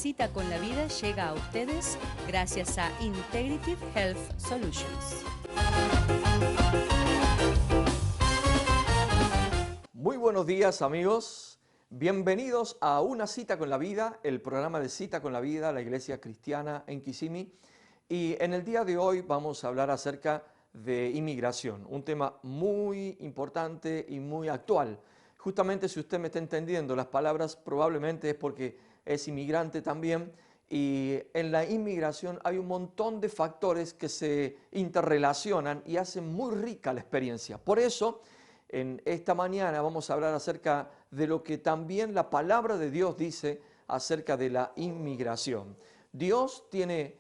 Cita con la Vida llega a ustedes gracias a Integrative Health Solutions. Muy buenos días, amigos. Bienvenidos a Una Cita con la Vida, el programa de Cita con la Vida, la Iglesia Cristiana en Kissimmee. Y en el día de hoy vamos a hablar acerca de inmigración, un tema muy importante y muy actual. Justamente si usted me está entendiendo las palabras, probablemente es porque es inmigrante también. Y en la inmigración hay un montón de factores que se interrelacionan y hacen muy rica la experiencia. Por eso, en esta mañana vamos a hablar acerca de lo que también la palabra de Dios dice acerca de la inmigración. Dios tiene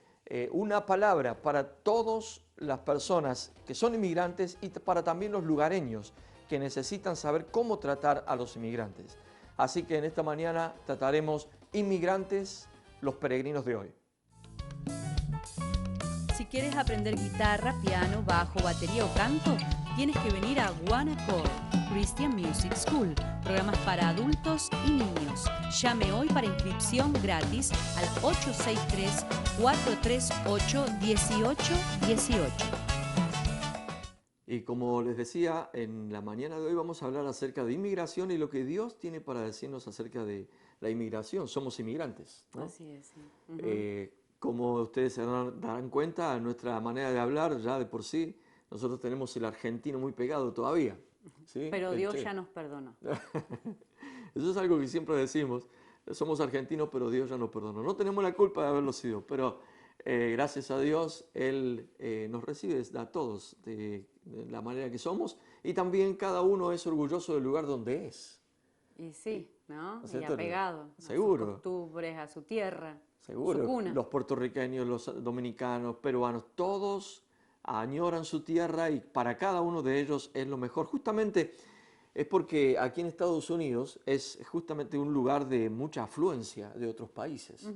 una palabra para todas las personas que son inmigrantes y para también los lugareños que necesitan saber cómo tratar a los inmigrantes. Así que en esta mañana trataremos inmigrantes, los peregrinos de hoy. Si quieres aprender guitarra, piano, bajo, batería o canto, tienes que venir a One Accord Christian Music School, programas para adultos y niños. Llame hoy para inscripción gratis al 863-438-1818. Y como les decía, en la mañana de hoy vamos a hablar acerca de inmigración y lo que Dios tiene para decirnos acerca de la inmigración. Somos inmigrantes, ¿no? Así es, sí. Como ustedes se darán cuenta, nuestra manera de hablar ya de por sí, nosotros tenemos el argentino muy pegado todavía. ¿Sí? Pero Dios ya nos perdonó. Eso es algo que siempre decimos. Somos argentinos, pero Dios ya nos perdonó. No tenemos la culpa de haberlo sido, pero gracias a Dios, Él nos recibe a todos de la manera que somos y también cada uno es orgulloso del lugar donde es. Y sí, ¿no? ¿No es Y cierto? apegado Seguro. a sus costumbres, a su tierra, Seguro. su cuna. Los puertorriqueños, los dominicanos, peruanos, todos añoran su tierra y para cada uno de ellos es lo mejor. Justamente es porque aquí en Estados Unidos es justamente un lugar de mucha afluencia de otros países.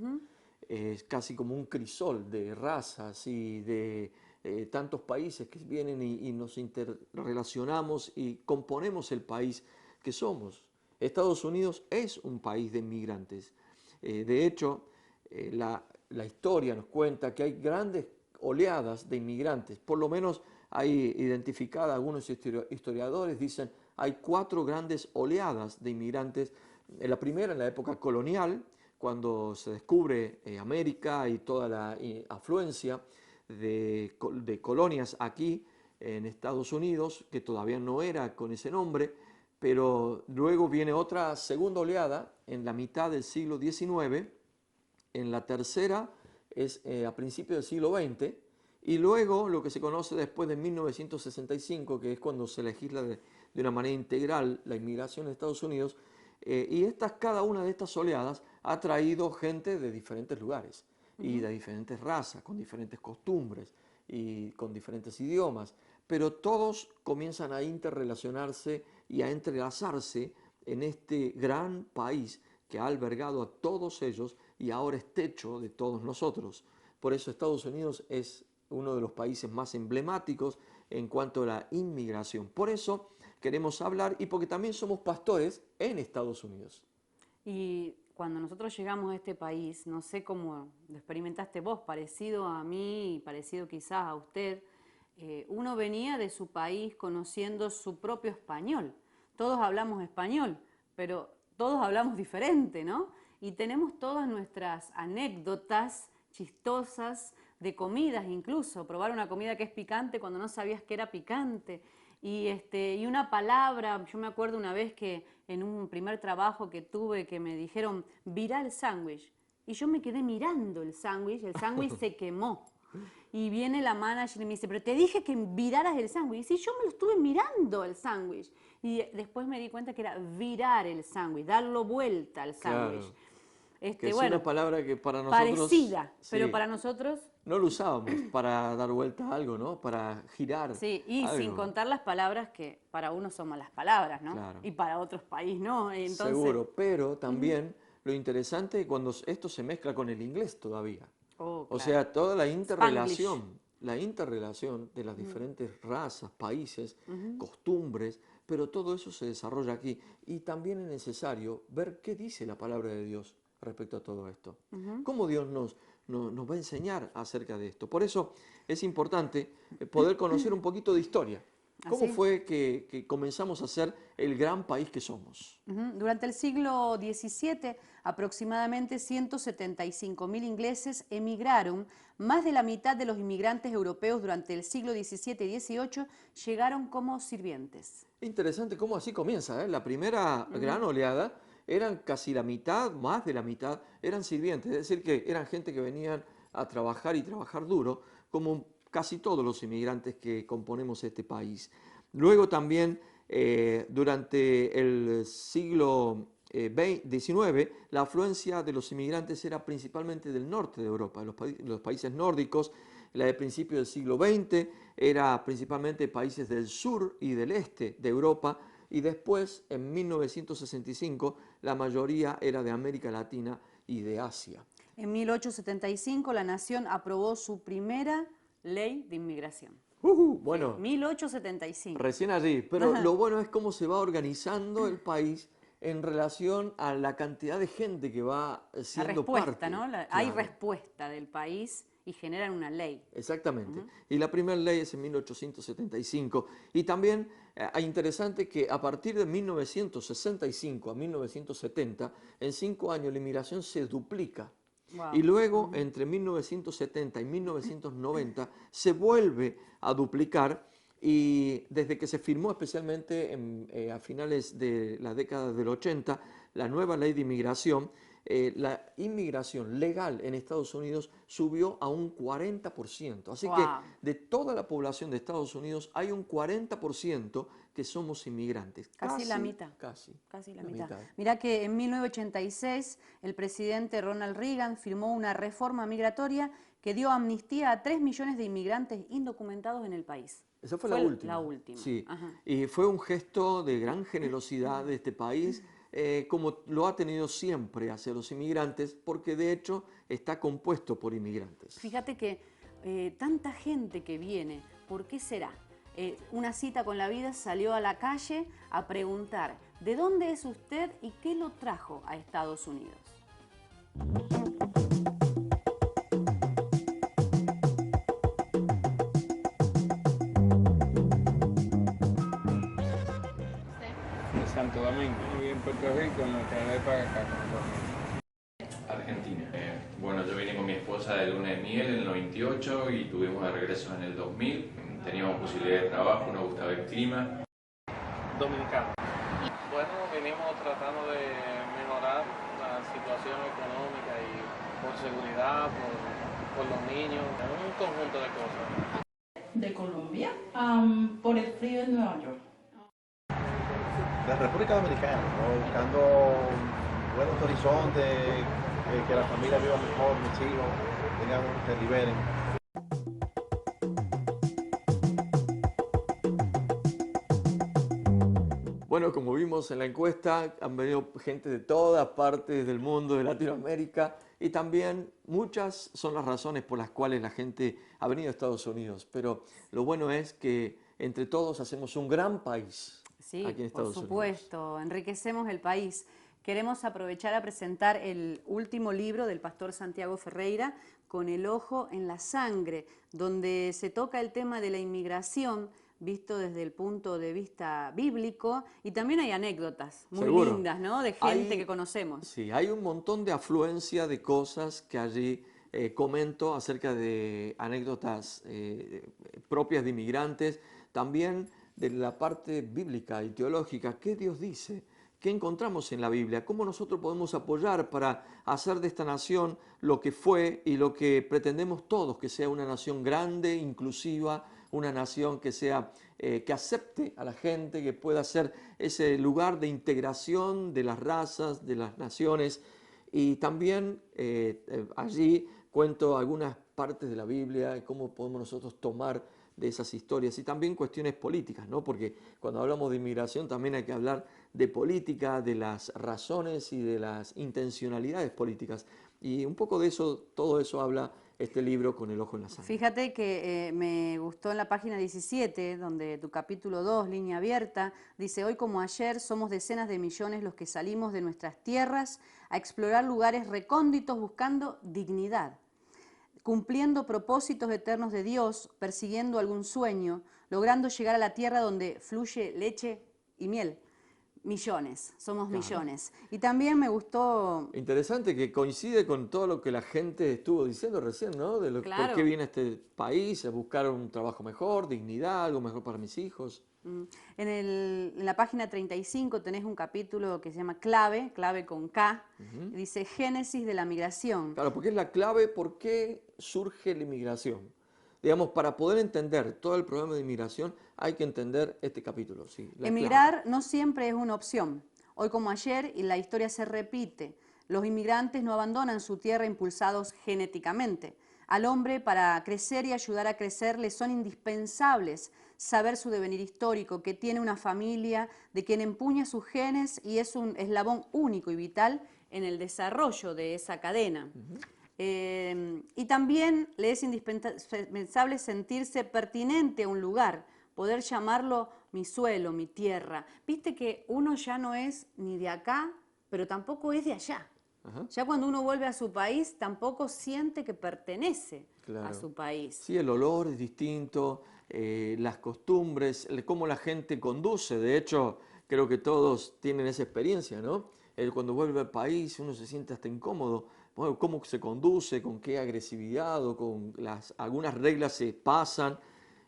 Es casi como un crisol de razas y de tantos países que vienen y nos interrelacionamos y componemos el país que somos. Estados Unidos es un país de inmigrantes. De hecho, la historia nos cuenta que hay grandes oleadas de inmigrantes. Por lo menos hay identificada, algunos historiadores dicen, hay 4 grandes oleadas de inmigrantes. La primera en la época colonial, cuando se descubre América y toda la afluencia de colonias aquí en Estados Unidos, que todavía no era con ese nombre, pero luego viene otra segunda oleada en la mitad del siglo XIX, en la tercera es a principios del siglo XX, y luego lo que se conoce después de 1965, que es cuando se legisla de una manera integral la inmigración en Estados Unidos, y cada una de estas oleadas ha traído gente de diferentes lugares y de diferentes razas, con diferentes costumbres y con diferentes idiomas, pero todos comienzan a interrelacionarse y a entrelazarse en este gran país que ha albergado a todos ellos y ahora es techo de todos nosotros. Por eso Estados Unidos es uno de los países más emblemáticos en cuanto a la inmigración. Por eso queremos hablar y porque también somos pastores en Estados Unidos. Y cuando nosotros llegamos a este país, no sé cómo lo experimentaste vos, parecido a mí, parecido quizás a usted, uno venía de su país conociendo su propio español. Todos hablamos español, pero todos hablamos diferente, ¿no? Y tenemos todas nuestras anécdotas chistosas de comidas incluso, probar una comida que es picante cuando no sabías que era picante. Y una palabra, yo me acuerdo una vez que en un primer trabajo que tuve que me dijeron, virá el sándwich. Y yo me quedé mirando el sándwich se quemó. Y viene la manager y me dice, pero te dije que viraras el sándwich. Y sí, yo me lo estuve mirando el sándwich. Y después me di cuenta que era virar el sándwich, darlo vuelta al sándwich. Claro, que es Bueno, una palabra que para nosotros... parecida, pero Sí, para nosotros... no lo usábamos para dar vuelta a algo, ¿no? Para girar Sí, y algo. sin contar las palabras que para uno son malas palabras, ¿no? Claro. Y para otros países no. Entonces, Seguro, pero también lo interesante es cuando esto se mezcla con el inglés todavía. oh, O claro. sea, toda Spanglish. la interrelación de las diferentes razas, países, costumbres, pero todo eso se desarrolla aquí. Y también es necesario ver qué dice la palabra de Dios respecto a todo esto. Ujú. ¿Cómo Dios nos va a enseñar acerca de esto? Por eso es importante poder conocer un poquito de historia. ¿Cómo Así. fue que comenzamos a ser el gran país que somos? Ujú. Durante el siglo XVII, aproximadamente 175.000 ingleses emigraron. Más de la mitad de los inmigrantes europeos durante el siglo XVII y XVIII llegaron como sirvientes. Interesante cómo así comienza, ¿eh? La primera gran oleada eran casi la mitad, más de la mitad, eran sirvientes, es decir, que eran gente que venían a trabajar y trabajar duro, como casi todos los inmigrantes que componemos este país. Luego también, durante el siglo XIX, la afluencia de los inmigrantes era principalmente del norte de Europa, de los países nórdicos. La de principio del siglo XX era principalmente países del sur y del este de Europa, y después, en 1965, la mayoría era de América Latina y de Asia. En 1875, la nación aprobó su primera ley de inmigración. Sí, Bueno, 1875. recién allí, pero lo bueno es cómo se va organizando el país en relación a la cantidad de gente que va La siendo respuesta, parte. ¿no? Hay Claro. respuesta del país y generan una ley. Exactamente. Y la primera ley es en 1875. Y también es interesante que a partir de 1965 a 1970, en 5 años la inmigración se duplica. Y Wow. luego, entre 1970 y 1990, se vuelve a duplicar. Y desde que se firmó especialmente a finales de la década del 80, la nueva ley de inmigración, la inmigración legal en Estados Unidos subió a un 40%. Así que Wow. de toda la población de Estados Unidos hay un 40% que somos inmigrantes. Casi la mitad. Casi Casi la la mitad. mitad. Mirá que en 1986 el presidente Ronald Reagan firmó una reforma migratoria que dio amnistía a 3 millones de inmigrantes indocumentados en el país. Esa fue la Fue la última, última. sí. Ajá. Y fue un gesto de gran generosidad de este país, como lo ha tenido siempre hacia los inmigrantes, porque de hecho está compuesto por inmigrantes. Fíjate que tanta gente que viene, ¿por qué será? Una cita con la vida salió a la calle a preguntar, ¿de dónde es usted y qué lo trajo a Estados Unidos? De Santo Domingo. Viví en Puerto Rico, me trasladé para acá con mi familia. Argentina. Bueno, yo vine con mi esposa de luna de miel en el 98 y tuvimos de regreso en el 2000. Teníamos posibilidad de trabajo, nos gustaba el clima. Dominicano. Bueno, venimos tratando de mejorar la situación económica y por seguridad, por los niños, un conjunto de cosas. De Colombia, por el frío en Nueva York. De República Dominicana, ¿no? Buscando buenos horizontes, que la familia viva mejor, mis hijos se liberen. Bueno, como vimos en la encuesta, han venido gente de todas partes del mundo, de Latinoamérica, y también muchas son las razones por las cuales la gente ha venido a Estados Unidos. Pero lo bueno es que entre todos hacemos un gran país Sí, aquí en por Estados Unidos. supuesto, enriquecemos el país. Queremos aprovechar a presentar el último libro del pastor Santiago Ferreira, Con el ojo en la sangre, donde se toca el tema de la inmigración visto desde el punto de vista bíblico, y también hay anécdotas muy Seguro. lindas, ¿no? De gente Hay- que conocemos. Sí, hay un montón de afluencia de cosas que allí comento acerca de anécdotas propias de inmigrantes, también de la parte bíblica y teológica. ¿Qué Dios dice? ¿Qué encontramos en la Biblia? ¿Cómo nosotros podemos apoyar para hacer de esta nación lo que fue y lo que pretendemos todos, que sea una nación grande, inclusiva, una nación que sea, que acepte a la gente, que pueda ser ese lugar de integración de las razas, de las naciones? Y también allí cuento algunas partes de la Biblia y cómo podemos nosotros tomar de esas historias, y también cuestiones políticas, ¿no? Porque cuando hablamos de inmigración también hay que hablar de política, de las razones y de las intencionalidades políticas. Y un poco de eso, todo eso habla este libro Con el ojo en la sangre. Fíjate que me gustó en la página 17, donde tu capítulo 2, línea abierta, dice: hoy como ayer somos decenas de millones los que salimos de nuestras tierras a explorar lugares recónditos buscando dignidad, cumpliendo propósitos eternos de Dios, persiguiendo algún sueño, logrando llegar a la tierra donde fluye leche y miel. Millones, somos millones. Y también me gustó... Interesante que coincide con todo lo que la gente estuvo diciendo recién, ¿no? De Claro. por qué viene a este país, a buscar un trabajo mejor, dignidad, algo mejor para mis hijos. En la página 35 tenés un capítulo que se llama Clave, clave con K, y dice Génesis de la migración. Claro, porque es la clave por qué surge la inmigración. Digamos, para poder entender todo el problema de inmigración hay que entender este capítulo. Sí, Emigrar no siempre es una opción. Hoy como ayer, y la historia se repite. Los inmigrantes no abandonan su tierra impulsados genéticamente. Al hombre, para crecer y ayudar a crecer, le son indispensables saber su devenir histórico, que tiene una familia de quien empuña sus genes y es un eslabón único y vital en el desarrollo de esa cadena. Y también le es indispensable sentirse pertinente a un lugar, poder llamarlo mi suelo, mi tierra. Viste que uno ya no es ni de acá, pero tampoco es de allá. Ajá. Ya cuando uno vuelve a su país, tampoco siente que pertenece a su país. Sí, el olor es distinto, las costumbres, cómo la gente conduce. De hecho, creo que todos tienen esa experiencia, ¿no? Cuando vuelve al país uno se siente hasta incómodo. Bueno, cómo se conduce, con qué agresividad o con algunas reglas se pasan.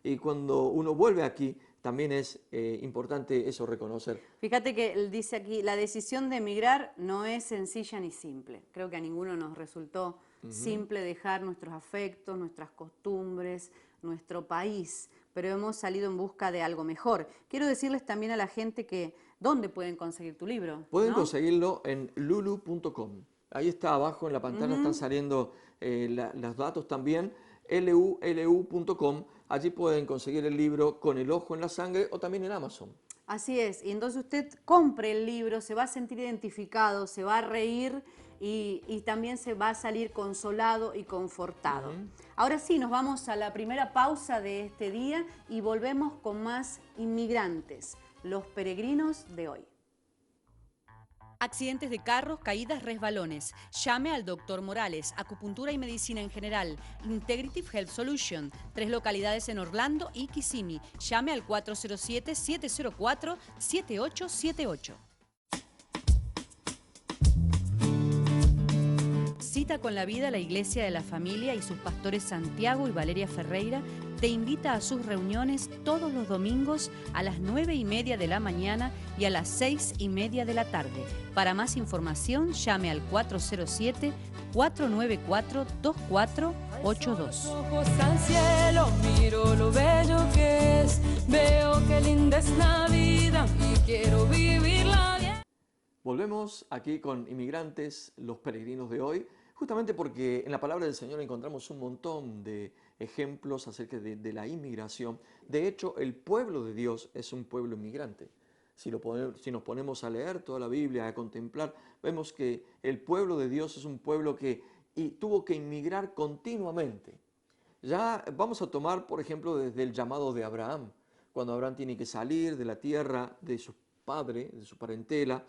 Y cuando uno vuelve aquí, también es importante eso reconocer. Fíjate que él dice aquí, la decisión de emigrar no es sencilla ni simple. Creo que a ninguno nos resultó simple dejar nuestros afectos, nuestras costumbres, nuestro país, pero hemos salido en busca de algo mejor. Quiero decirles también a la gente que, ¿dónde pueden conseguir tu libro? Pueden ¿no? conseguirlo en lulu.com. Ahí está abajo en la pantalla, están saliendo los datos también, lulu.com. Allí pueden conseguir el libro Con el ojo en la sangre o también en Amazon. Así es, y entonces usted compre el libro, se va a sentir identificado, se va a reír y también se va a salir consolado y confortado. Ahora sí, nos vamos a la primera pausa de este día y volvemos con más inmigrantes, los peregrinos de hoy. Accidentes de carros, caídas, resbalones. Llame al Dr. Morales, acupuntura y medicina en general. Integrative Health Solution, 3 localidades en Orlando y Kissimmee. Llame al 407-704-7878. Cita con la Vida, la Iglesia de la Familia y sus pastores Santiago y Valeria Ferreira te invita a sus reuniones todos los domingos a las 9:30 de la mañana y a las 6:30 de la tarde. Para más información, llame al 407-494-2482. Ojos al cielo, miro lo bello que es, veo que linda es la vida y quiero vivirla bien. Volvemos aquí con Inmigrantes, los peregrinos de hoy, justamente porque en la palabra del Señor encontramos un montón de ejemplos acerca de la inmigración. De hecho, el pueblo de Dios es un pueblo inmigrante. Si nos ponemos a leer toda la Biblia, a contemplar, vemos que el pueblo de Dios es un pueblo que tuvo que inmigrar continuamente. Ya vamos a tomar, por ejemplo, desde el llamado de Abraham, cuando Abraham tiene que salir de la tierra de su padre, de su parentela,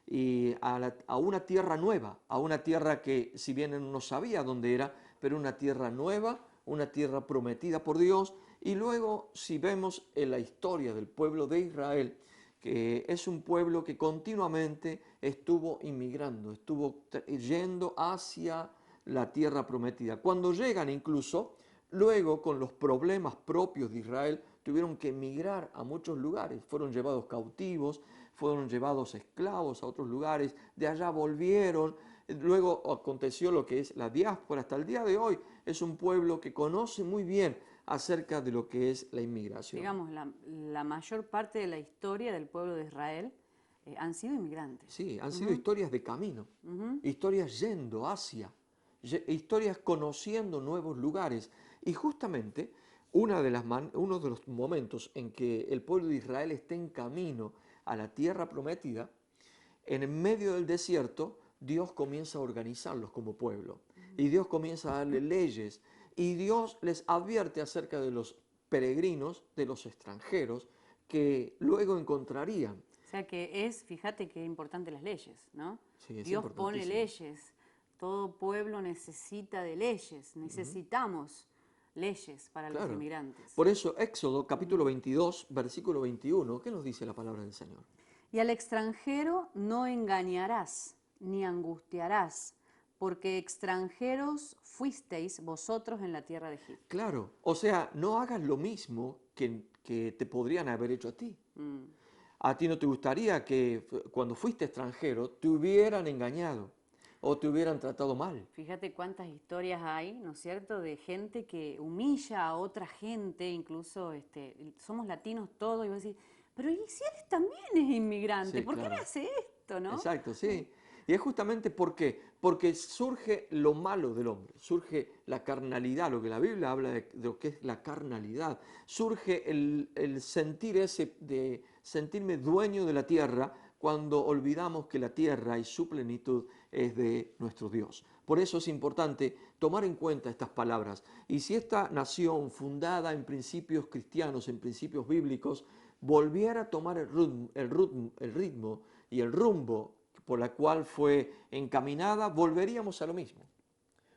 y a una tierra nueva, a una tierra que si bien él no sabía dónde era, pero una tierra nueva, una tierra prometida por Dios. Y luego si vemos en la historia del pueblo de Israel, que es un pueblo que continuamente estuvo inmigrando, estuvo yendo hacia la tierra prometida. Cuando llegan incluso, luego con los problemas propios de Israel, tuvieron que emigrar a muchos lugares, fueron llevados cautivos, fueron llevados esclavos a otros lugares, de allá volvieron, luego aconteció lo que es la diáspora. Hasta el día de hoy es un pueblo que conoce muy bien acerca de lo que es la inmigración. Digamos, la mayor parte de la historia del pueblo de Israel han sido inmigrantes. Sí, han sido historias de camino, historias yendo hacia, historias conociendo nuevos lugares. Y justamente uno de los momentos en que el pueblo de Israel está en camino a la tierra prometida, en el medio del desierto, Dios comienza a organizarlos como pueblo. Y Dios comienza a darle leyes. Y Dios les advierte acerca de los peregrinos, de los extranjeros, que luego encontrarían. O sea que fíjate qué importante las leyes, ¿no? Sí, es Dios pone importantísimo. leyes, todo pueblo necesita de leyes, necesitamos leyes para los Claro. inmigrantes. Por eso, Éxodo capítulo 22, versículo 21, ¿qué nos dice la palabra del Señor? Y al extranjero no engañarás, ni angustiarás, porque extranjeros fuisteis vosotros en la tierra de Egipto. Claro, o sea, no hagas lo mismo que te podrían haber hecho a ti. ¿A ti no te gustaría que cuando fuiste extranjero te hubieran engañado o te hubieran tratado mal? Fíjate cuántas historias hay, ¿no es cierto?, de gente que humilla a otra gente, incluso somos latinos todos, y vos decís, pero ¿y si él también es inmigrante? Sí, ¿Por qué claro. me hace esto, no? Exacto, sí. Y es justamente porque surge lo malo del hombre, surge la carnalidad, lo que la Biblia habla de lo que es la carnalidad, surge el sentir de sentirme dueño de la tierra cuando olvidamos que la tierra y su plenitud es de nuestro Dios. Por eso es importante tomar en cuenta estas palabras. Y si esta nación fundada en principios cristianos, en principios bíblicos, volviera a tomar el ritmo y el rumbo por la cual fue encaminada, volveríamos a lo mismo.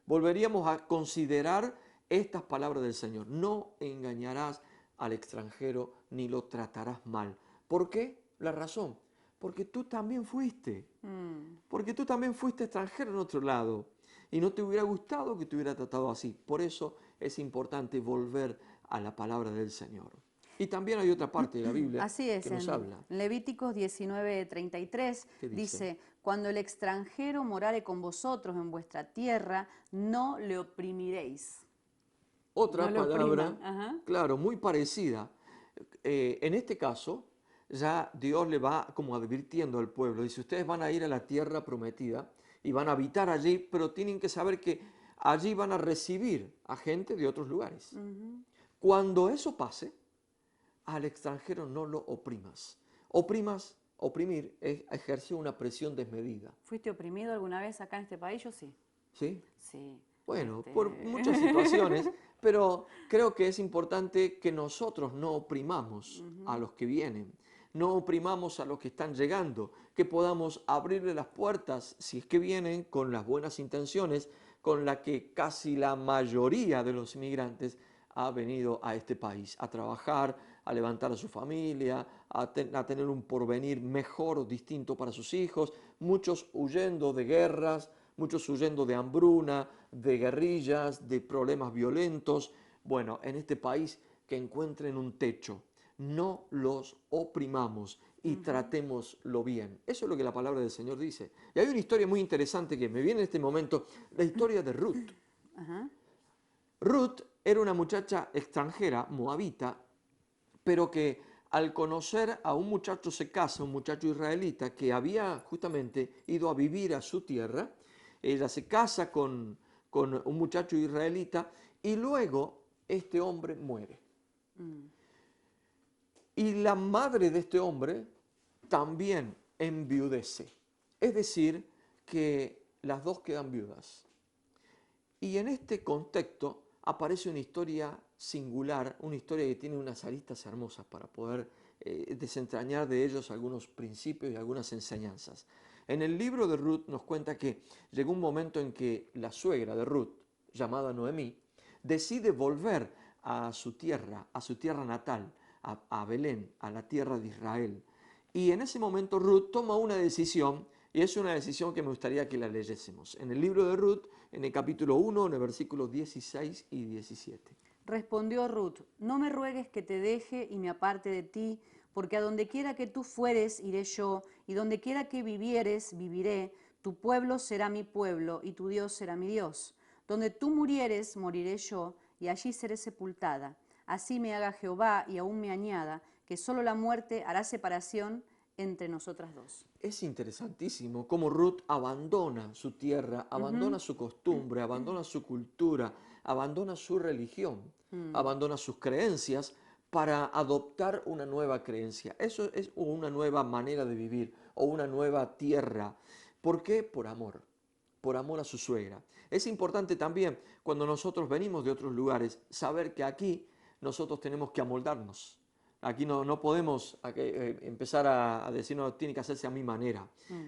Volveríamos a considerar estas palabras del Señor. No engañarás al extranjero ni lo tratarás mal. ¿Por qué? La razón. Porque tú también fuiste. Porque tú también fuiste extranjero en otro lado. Y no te hubiera gustado que te hubiera tratado así. Por eso es importante volver a la palabra del Señor. Y también hay otra parte de la Biblia Así es, que nos habla. en Levíticos 19:33 ¿Qué dice? dice, cuando el extranjero morare con vosotros en vuestra tierra, no le oprimiréis. Otra No lo palabra, opriman, ajá. claro, muy parecida. En este caso, ya Dios le va como advirtiendo al pueblo. Dice, ustedes van a ir a la tierra prometida y van a habitar allí, pero tienen que saber que allí van a recibir a gente de otros lugares. Cuando eso pase, al extranjero no lo oprimas. Oprimir es ejercer una presión desmedida. ¿Fuiste oprimido alguna vez acá en este país? Yo sí. ¿Sí? Sí. Bueno, por muchas situaciones, pero creo que es importante que nosotros no oprimamos a los que vienen, no oprimamos a los que están llegando, que podamos abrirle las puertas, si es que vienen con las buenas intenciones, con la que casi la mayoría de los inmigrantes ha venido a este país, a trabajar, a levantar a su familia, a tener un porvenir mejor o distinto para sus hijos, muchos huyendo de guerras, muchos huyendo de hambruna, de guerrillas, de problemas violentos. Bueno, en este país que encuentren un techo, no los oprimamos y tratémoslo bien. Eso es lo que la palabra del Señor dice. Y hay una historia muy interesante que me viene en este momento, la historia de Ruth. Ruth era una muchacha extranjera, moabita, pero que al conocer a un muchacho se casa, un muchacho israelita que había justamente ido a vivir a su tierra. Ella se casa con un muchacho israelita y luego este hombre muere. Y la madre de este hombre también enviudece. Es decir, que las dos quedan viudas. Y en este contexto aparece una historia singular, una historia que tiene unas aristas hermosas para poder desentrañar de ellos algunos principios y algunas enseñanzas. En el libro de Ruth nos cuenta que llegó un momento en que la suegra de Ruth, llamada Noemí, decide volver a su tierra natal, a Belén, a la tierra de Israel. Y en ese momento Ruth toma una decisión, y es una decisión que me gustaría que la leyésemos. En el libro de Ruth, en el capítulo 1, en el versículo 16 y 17. Respondió Ruth, no me ruegues que te deje y me aparte de ti, porque a donde quiera que tú fueres, iré yo, y donde quiera que vivieres, viviré. Tu pueblo será mi pueblo, y tu Dios será mi Dios. Donde tú murieres, moriré yo, y allí seré sepultada. Así me haga Jehová, y aún me añada, que solo la muerte hará separación entre nosotras dos. Es interesantísimo cómo Ruth abandona su tierra, abandona su costumbre, abandona su cultura, abandona su religión, abandona sus creencias para adoptar una nueva creencia. Eso es una nueva manera de vivir o una nueva tierra. ¿Por qué? Por amor. por amor a su suegra. Es importante también, cuando nosotros venimos de otros lugares, saber que aquí nosotros tenemos que amoldarnos. Aquí no podemos empezar a decir, no, tiene que hacerse a mi manera,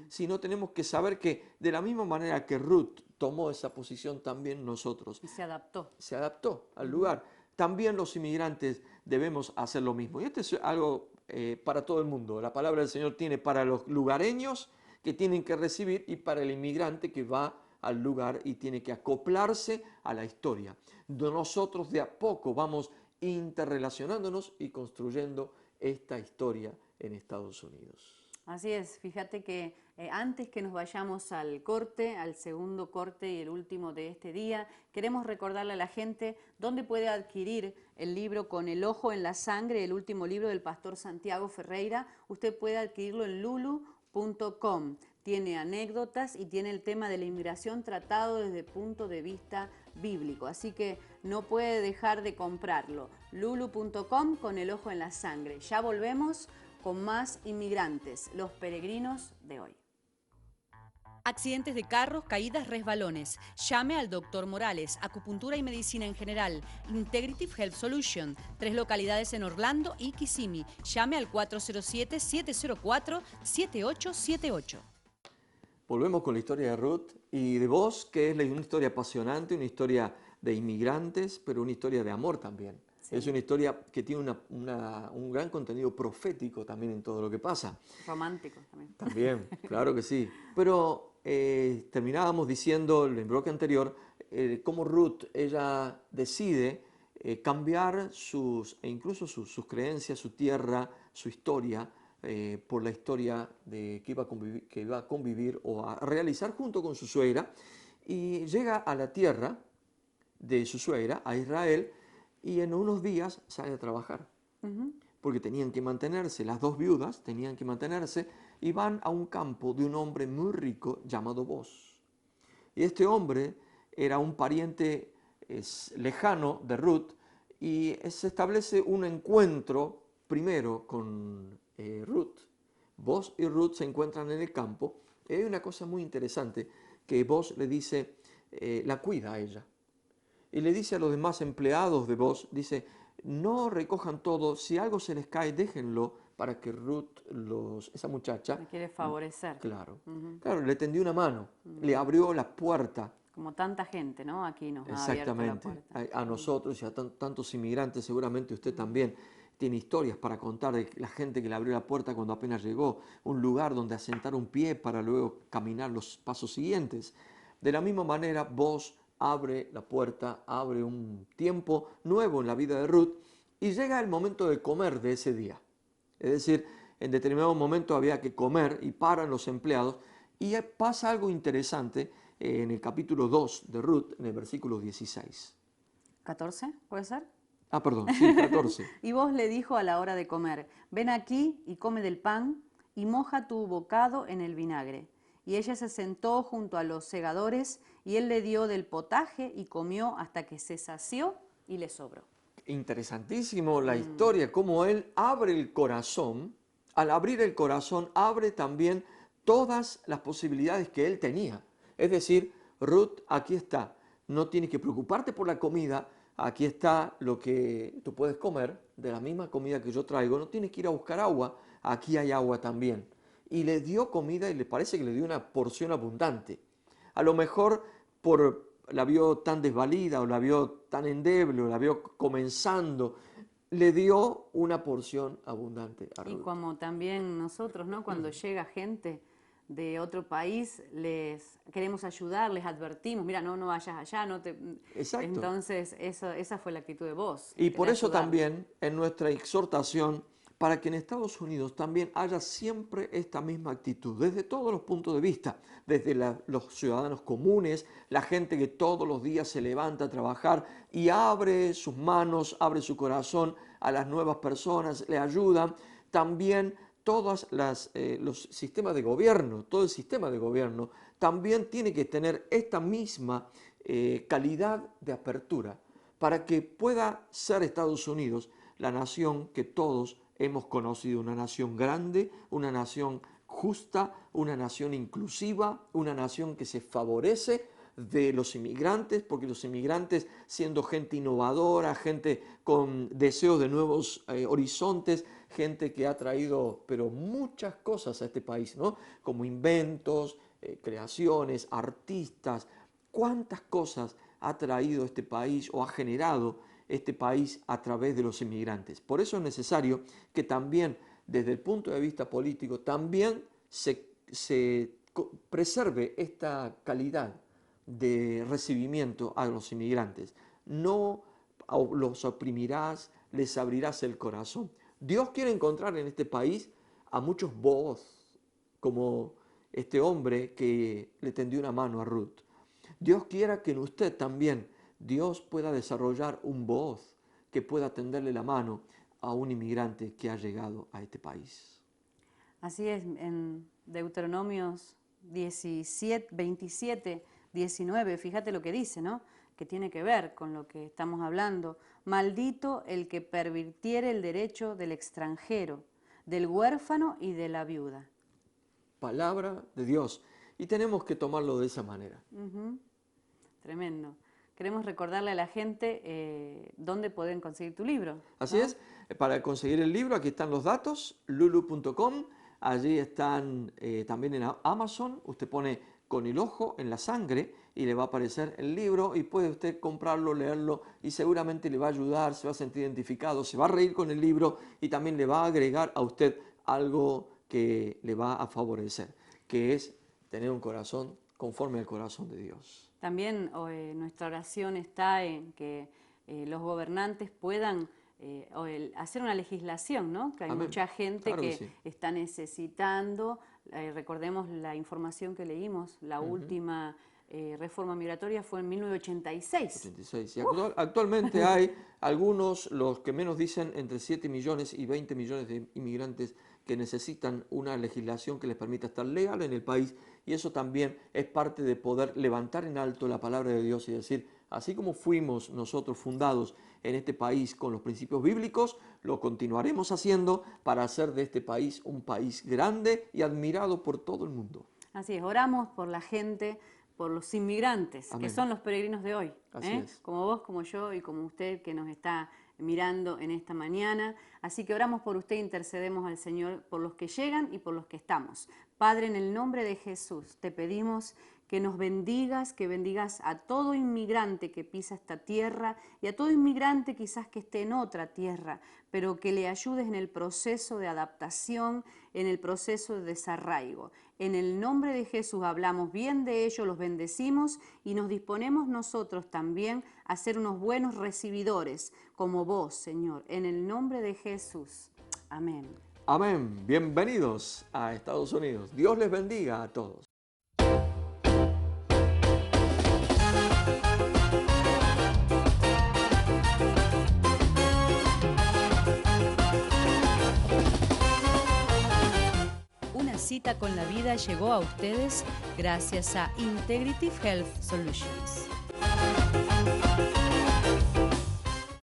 sino tenemos que saber que de la misma manera que Ruth tomó esa posición, también nosotros. Y se adaptó. Se adaptó al lugar. También los inmigrantes debemos hacer lo mismo. Y esto es algo para todo el mundo. La palabra del Señor tiene para los lugareños que tienen que recibir y para el inmigrante que va al lugar y tiene que acoplarse a la historia. Nosotros de a poco vamos interrelacionándonos y construyendo esta historia en Estados Unidos. Así es, fíjate que antes que nos vayamos al corte, al segundo corte y el último de este día, queremos recordarle a la gente dónde puede adquirir el libro Con el ojo en la sangre, el último libro del pastor Santiago Ferreira. Usted puede adquirirlo en lulu.com. Tiene anécdotas y tiene el tema de la inmigración tratado desde el punto de vista bíblico. Así que no puede dejar de comprarlo. Lulu.com, Con el ojo en la sangre. Ya volvemos con más inmigrantes, los peregrinos de hoy. Accidentes de carros, caídas, resbalones. Llame al Dr. Morales, acupuntura y medicina en general. Integrative Health Solution, 3 localidades en Orlando y Kissimmee. Llame al 407-704-7878. Volvemos con la historia de Ruth y de vos, que es una historia apasionante, una historia de inmigrantes, pero una historia de amor también. Sí. Es una historia que tiene un gran contenido profético también en todo lo que pasa. Romántico también. También, claro que sí. Pero terminábamos diciendo en el bloque anterior cómo Ruth, ella decide cambiar incluso sus creencias, su tierra, su historia, por la historia que iba a convivir o a realizar junto con su suegra, y llega a la tierra de su suegra, a Israel, y en unos días sale a trabajar, porque tenían que mantenerse, las dos viudas tenían que mantenerse, y van a un campo de un hombre muy rico llamado Boz. Y este hombre era un pariente lejano de Ruth, y se establece un encuentro primero con Ruth. Boz y Ruth se encuentran en el campo, y hay una cosa muy interesante, que Boz le dice, la cuida a ella. Y le dice a los demás empleados de Boz, dice, no recojan todo, si algo se les cae, déjenlo para que Ruth, esa muchacha... Me quiere favorecer. Claro, claro, le tendió una mano, le abrió la puerta. Como tanta gente, ¿no? Aquí nos ha abierto la puerta. A nosotros y a tantos inmigrantes, seguramente usted también tiene historias para contar de la gente que le abrió la puerta cuando apenas llegó, un lugar donde asentar un pie para luego caminar los pasos siguientes. De la misma manera, Boz abre la puerta, abre un tiempo nuevo en la vida de Ruth y llega el momento de comer de ese día. Es decir, en determinado momento había que comer y paran los empleados y pasa algo interesante en el capítulo 2 de Ruth, en el versículo 16. ¿14? ¿Puede ser? Ah, perdón, sí, 14. Y Boz le dijo a la hora de comer, ven aquí y come del pan y moja tu bocado en el vinagre. Y ella se sentó junto a los segadores y él le dio del potaje y comió hasta que se sació y le sobró. Interesantísimo la historia, cómo él abre el corazón. Al abrir el corazón, abre también todas las posibilidades que él tenía. Es decir, Ruth, aquí está, no tienes que preocuparte por la comida, aquí está lo que tú puedes comer, de la misma comida que yo traigo, no tienes que ir a buscar agua, aquí hay agua también. Y le dio comida y le parece que le dio una porción abundante. A lo mejor la vio tan desvalida o la vio tan endeble o la vio comenzando, le dio una porción abundante a Ruth. Y como también nosotros, ¿no? Cuando llega gente de otro país, les queremos ayudar, les advertimos, mira, no vayas allá, no te... Exacto. Entonces, esa fue la actitud de Boz. Y por eso también, en nuestra exhortación, para que en Estados Unidos también haya siempre esta misma actitud, desde todos los puntos de vista, desde los ciudadanos comunes, la gente que todos los días se levanta a trabajar y abre sus manos, abre su corazón a las nuevas personas, le ayudan, también todos los sistemas de gobierno, todo el sistema de gobierno también tiene que tener esta misma calidad de apertura para que pueda ser Estados Unidos la nación que todos hemos conocido, una nación grande, una nación justa, una nación inclusiva, una nación que se favorece de los inmigrantes, porque los inmigrantes, siendo gente innovadora, gente con deseos de nuevos horizontes, gente que ha traído pero muchas cosas a este país, ¿no? Como inventos, creaciones, artistas, cuántas cosas ha traído este país o ha generado este país a través de los inmigrantes. Por eso es necesario que también, desde el punto de vista político, también se preserve esta calidad de recibimiento a los inmigrantes. No los oprimirás, les abrirás el corazón. Dios quiere encontrar en este país a muchos vos, como este hombre que le tendió una mano a Ruth. Dios quiera que en usted también Dios pueda desarrollar un voz que pueda tenderle la mano a un inmigrante que ha llegado a este país. Así es, en Deuteronomios 17, 27, 19, fíjate lo que dice, ¿no? Que tiene que ver con lo que estamos hablando. Maldito el que pervirtiere el derecho del extranjero, del huérfano y de la viuda. Palabra de Dios. Y tenemos que tomarlo de esa manera. Tremendo. Queremos recordarle a la gente dónde pueden conseguir tu libro, ¿no? Así es. Para conseguir el libro, aquí están los datos, lulu.com. Allí están también en Amazon. Usted pone Con el ojo en la sangre y le va a aparecer el libro y puede usted comprarlo, leerlo y seguramente le va a ayudar, se va a sentir identificado, se va a reír con el libro y también le va a agregar a usted algo que le va a favorecer, que es tener un corazón conforme al corazón de Dios. También nuestra oración está en que los gobernantes puedan hacer una legislación, ¿no? Que hay Amén. Mucha gente Claro que sí. está necesitando, recordemos la información que leímos, la última reforma migratoria fue en 1986. 86. Y actualmente hay algunos, los que menos dicen, entre 7 millones y 20 millones de inmigrantes que necesitan una legislación que les permita estar legal en el país, y eso también es parte de poder levantar en alto la palabra de Dios y decir, así como fuimos nosotros fundados en este país con los principios bíblicos, lo continuaremos haciendo para hacer de este país un país grande y admirado por todo el mundo. Así es, oramos por la gente, por los inmigrantes, Amén. que son los peregrinos de hoy, Así es. Como vos, como yo y como usted que nos está mirando en esta mañana. Así que oramos por usted, intercedemos al Señor por los que llegan y por los que estamos. Padre, en el nombre de Jesús, te pedimos que nos bendigas, que bendigas a todo inmigrante que pisa esta tierra y a todo inmigrante quizás que esté en otra tierra, pero que le ayudes en el proceso de adaptación, en el proceso de desarraigo. En el nombre de Jesús hablamos bien de ellos, los bendecimos y nos disponemos nosotros también a ser unos buenos recibidores como vos, Señor. En el nombre de Jesús. Amén. Amén. Bienvenidos a Estados Unidos. Dios les bendiga a todos. Una cita con la vida llegó a ustedes gracias a Integrative Health Solutions.